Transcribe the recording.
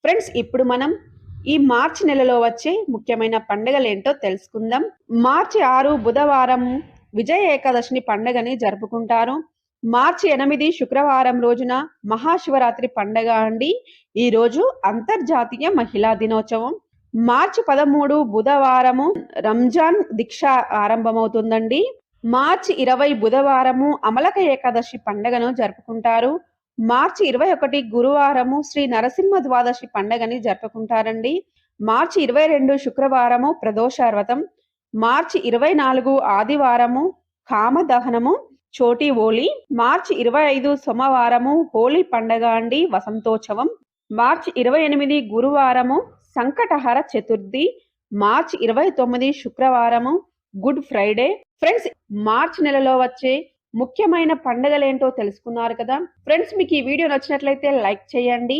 Friends, ఇప్పుడు మనం ఈ మార్చి నెలలో వచ్చే ముఖ్యమైన పండుగలేంటో తెలుసుకుందాం. మార్చి 6 బుధవారం విజయ ఏకాదశిని పండుగని జరుపుకుంటారు. మార్చి 8 శుక్రవారం రోజున మహాశివరాత్రి పండగ అండి. ఈరోజు అంతర్జాతీయ మహిళా దినోత్సవం. మార్చి 13 బుధవారము రంజాన్ దీక్ష ఆరంభమవుతుందండి. మార్చి 20 బుధవారము అమలక ఏకాదశి పండుగను జరుపుకుంటారు. మార్చి 21 గురువారము శ్రీ నరసింహ ద్వాదశి పండగని జరుపుకుంటారండి. మార్చి 22 శుక్రవారము ప్రదోష వ్రతం. మార్చి 24 ఆదివారము కామదహనము చోటి హోలీ. మార్చి 25 సోమవారము హోలీ పండగ అండి, వసంతోత్సవం. మార్చి 28 గురువారము సంకటహర చతుర్థి. మార్చి 29 శుక్రవారము గుడ్ ఫ్రైడే. ఫ్రెండ్స్, మార్చి నెలలో వచ్చే ముఖ్యమైన పండుగలేంటో తెలుసుకున్నారు కదా. ఫ్రెండ్స్, మీకు ఈ వీడియో నచ్చినట్లయితే లైక్ చేయండి,